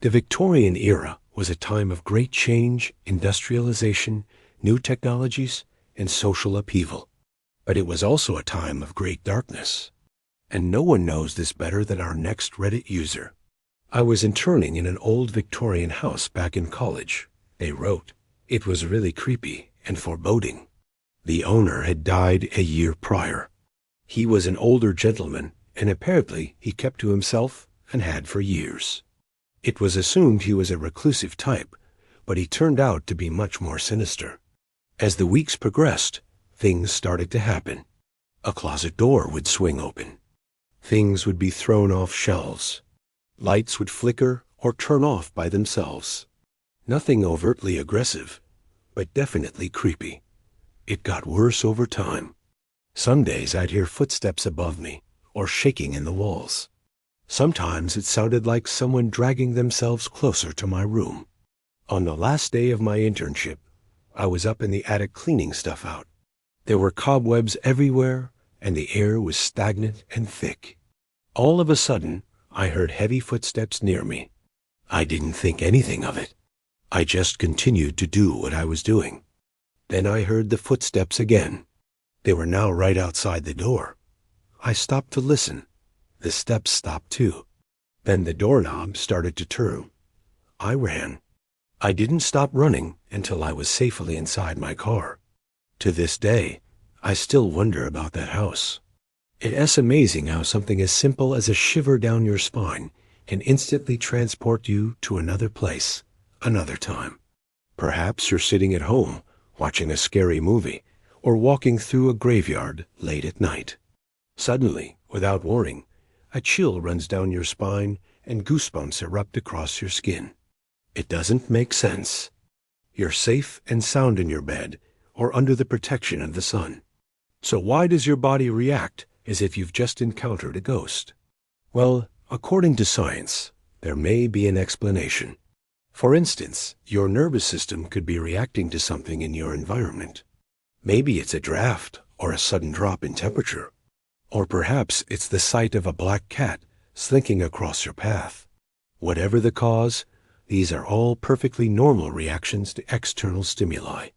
The Victorian era was a time of great change, industrialization, new technologies, and social upheaval. But it was also a time of great darkness. And no one knows this better than our next Reddit user. I was interning in an old Victorian house back in college. They wrote, "It was really creepy and foreboding." The owner had died a year prior. He was an older gentleman, and apparently he kept to himself and had for years. It was assumed he was a reclusive type, but he turned out to be much more sinister. As the weeks progressed, things started to happen. A closet door would swing open. Things would be thrown off shelves. Lights would flicker or turn off by themselves. Nothing overtly aggressive, but definitely creepy. It got worse over time. Some days I'd hear footsteps above me or shaking in the walls. Sometimes it sounded like someone dragging themselves closer to my room. On the last day of my internship, I was up in the attic cleaning stuff out. There were cobwebs everywhere, and the air was stagnant and thick. All of a sudden, I heard heavy footsteps near me. I didn't think anything of it. I just continued to do what I was doing. Then I heard the footsteps again. They were now right outside the door. I stopped to listen. The steps stopped too. Then the doorknob started to turn. I ran. I didn't stop running until I was safely inside my car. To this day, I still wonder about that house. It's amazing how something as simple as a shiver down your spine can instantly transport you to another place, another time. Perhaps you're sitting at home, watching a scary movie, or walking through a graveyard late at night. Suddenly, without warning, a chill runs down your spine and goosebumps erupt across your skin. It doesn't make sense. You're safe and sound in your bed or under the protection of the sun. So why does your body react as if you've just encountered a ghost? Well, according to science, there may be an explanation. For instance, your nervous system could be reacting to something in your environment. Maybe it's a draft or a sudden drop in temperature. Or perhaps it's the sight of a black cat slinking across your path. Whatever the cause, these are all perfectly normal reactions to external stimuli.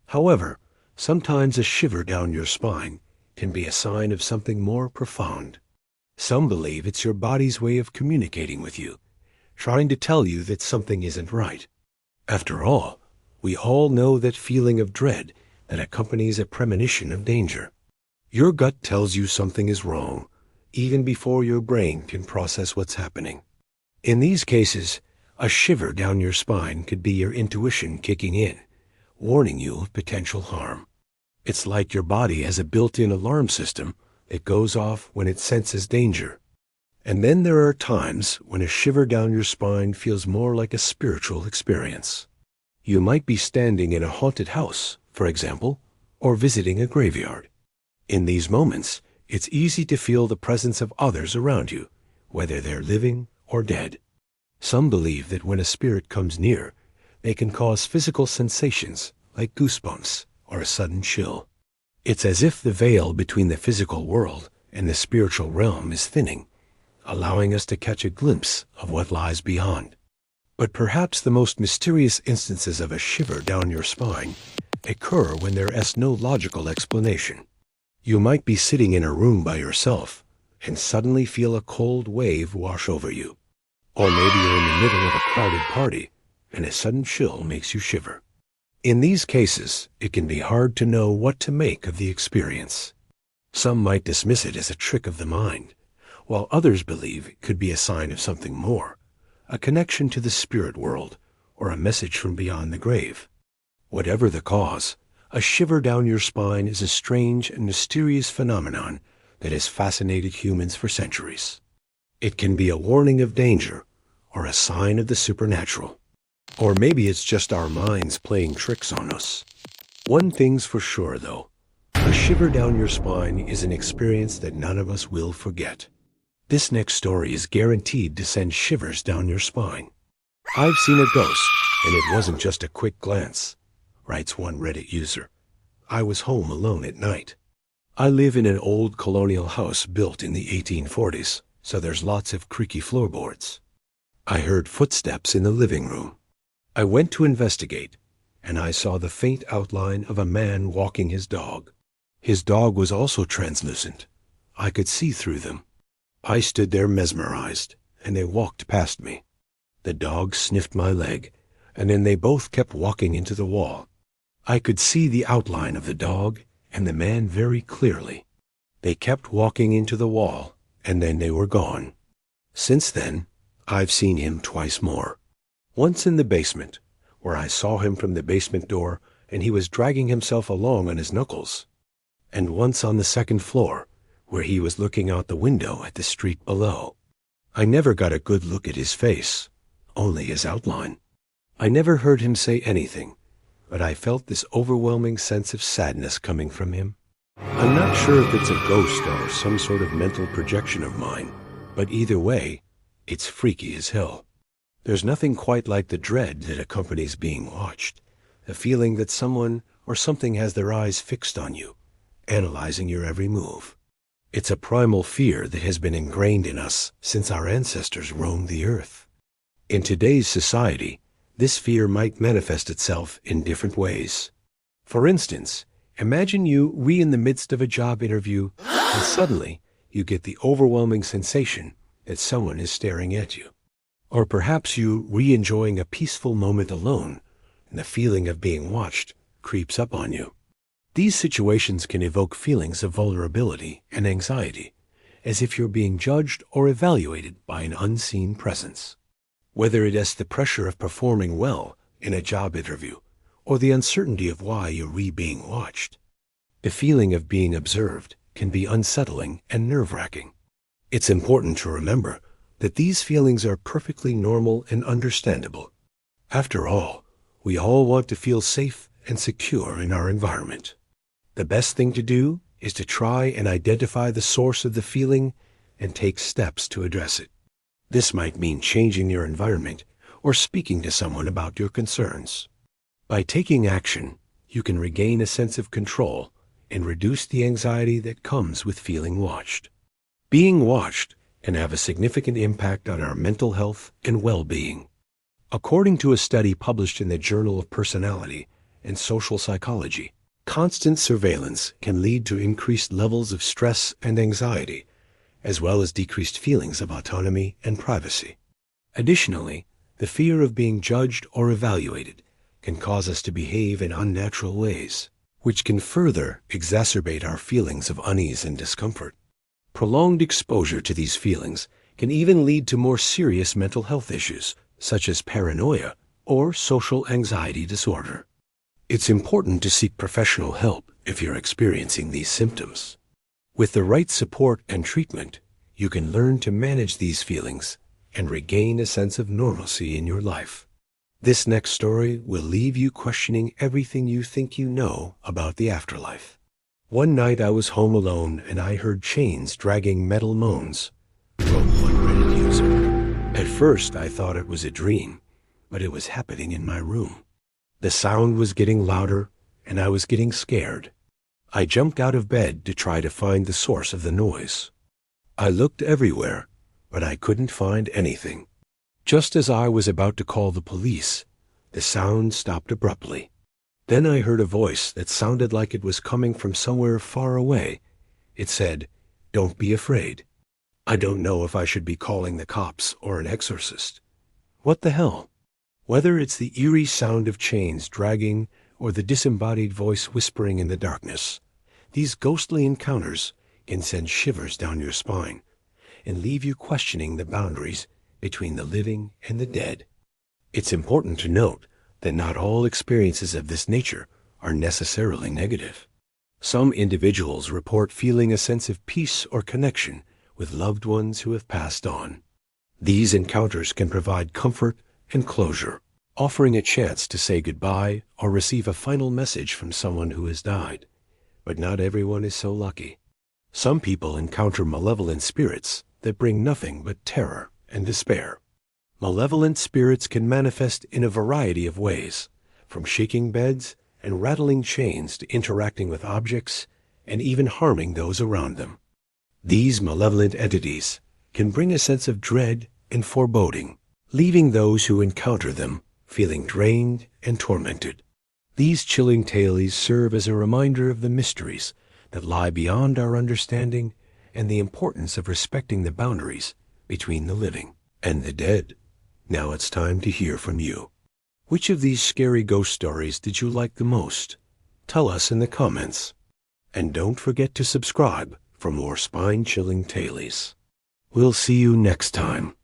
However, sometimes a shiver down your spine can be a sign of something more profound. Some believe it's your body's way of communicating with you, trying to tell you that something isn't right. After all, we all know that feeling of dread that accompanies a premonition of danger. Your gut tells you something is wrong, even before your brain can process what's happening. In these cases, a shiver down your spine could be your intuition kicking in, warning you of potential harm. It's like your body has a built-in alarm system that goes off when it senses danger. And then there are times when a shiver down your spine feels more like a spiritual experience. You might be standing in a haunted house, for example, or visiting a graveyard. In these moments, it's easy to feel the presence of others around you, whether they're living or dead. Some believe that when a spirit comes near, they can cause physical sensations like goosebumps or a sudden chill. It's as if the veil between the physical world and the spiritual realm is thinning, allowing us to catch a glimpse of what lies beyond. But perhaps the most mysterious instances of a shiver down your spine occur when there is no logical explanation. You might be sitting in a room by yourself and suddenly feel a cold wave wash over you. Or maybe you're in the middle of a crowded party and a sudden chill makes you shiver. In these cases, it can be hard to know what to make of the experience. Some might dismiss it as a trick of the mind, while others believe it could be a sign of something more, a connection to the spirit world, or a message from beyond the grave. Whatever the cause, a shiver down your spine is a strange and mysterious phenomenon that has fascinated humans for centuries. It can be a warning of danger or a sign of the supernatural. Or maybe it's just our minds playing tricks on us. One thing's for sure, though. A shiver down your spine is an experience that none of us will forget. This next story is guaranteed to send shivers down your spine. I've seen a ghost, and it wasn't just a quick glance, writes one Reddit user. I was home alone at night. I live in an old colonial house built in the 1840s, so there's lots of creaky floorboards. I heard footsteps in the living room. I went to investigate, and I saw the faint outline of a man walking his dog. His dog was also translucent. I could see through them. I stood there mesmerized, and they walked past me. The dog sniffed my leg, and then they both kept walking into the wall. I could see the outline of the dog and the man very clearly. They kept walking into the wall, and then they were gone. Since then, I've seen him twice more. Once in the basement, where I saw him from the basement door and he was dragging himself along on his knuckles. And once on the second floor, where he was looking out the window at the street below. I never got a good look at his face, only his outline. I never heard him say anything, but I felt this overwhelming sense of sadness coming from him. I'm not sure if it's a ghost or some sort of mental projection of mine, but either way, it's freaky as hell. There's nothing quite like the dread that accompanies being watched, the feeling that someone or something has their eyes fixed on you, analyzing your every move. It's a primal fear that has been ingrained in us since our ancestors roamed the earth. In today's society, this fear might manifest itself in different ways. For instance, imagine you in the midst of a job interview, and suddenly you get the overwhelming sensation that someone is staring at you. Or perhaps you enjoying a peaceful moment alone, and the feeling of being watched creeps up on you. These situations can evoke feelings of vulnerability and anxiety, as if you're being judged or evaluated by an unseen presence. Whether it is the pressure of performing well in a job interview, or the uncertainty of why you're being watched, the feeling of being observed can be unsettling and nerve-wracking. It's important to remember that these feelings are perfectly normal and understandable. After all, we all want to feel safe and secure in our environment. The best thing to do is to try and identify the source of the feeling and take steps to address it. This might mean changing your environment or speaking to someone about your concerns. By taking action, you can regain a sense of control and reduce the anxiety that comes with feeling watched. Being watched can have a significant impact on our mental health and well-being. According to a study published in the Journal of Personality and Social Psychology, constant surveillance can lead to increased levels of stress and anxiety, as well as decreased feelings of autonomy and privacy. Additionally, the fear of being judged or evaluated can cause us to behave in unnatural ways, which can further exacerbate our feelings of unease and discomfort. Prolonged exposure to these feelings can even lead to more serious mental health issues, such as paranoia or social anxiety disorder. It's important to seek professional help if you're experiencing these symptoms. With the right support and treatment, you can learn to manage these feelings and regain a sense of normalcy in your life. This next story will leave you questioning everything you think you know about the afterlife. One night I was home alone and I heard chains dragging metal moans, wrote one Reddit user. At first I thought it was a dream, but it was happening in my room. The sound was getting louder and I was getting scared. I jumped out of bed to try to find the source of the noise. I looked everywhere, but I couldn't find anything. Just as I was about to call the police, the sound stopped abruptly. Then I heard a voice that sounded like it was coming from somewhere far away. It said, "Don't be afraid." I don't know if I should be calling the cops or an exorcist. What the hell? Whether it's the eerie sound of chains dragging or the disembodied voice whispering in the darkness, these ghostly encounters can send shivers down your spine and leave you questioning the boundaries between the living and the dead. It's important to note that not all experiences of this nature are necessarily negative. Some individuals report feeling a sense of peace or connection with loved ones who have passed on. These encounters can provide comfort and closure, offering a chance to say goodbye or receive a final message from someone who has died. But not everyone is so lucky. Some people encounter malevolent spirits that bring nothing but terror and despair. Malevolent spirits can manifest in a variety of ways, from shaking beds and rattling chains to interacting with objects and even harming those around them. These malevolent entities can bring a sense of dread and foreboding, leaving those who encounter them feeling drained and tormented. These chilling tales serve as a reminder of the mysteries that lie beyond our understanding and the importance of respecting the boundaries between the living and the dead. Now it's time to hear from you. Which of these scary ghost stories did you like the most? Tell us in the comments. And don't forget to subscribe for more spine-chilling tales. We'll see you next time.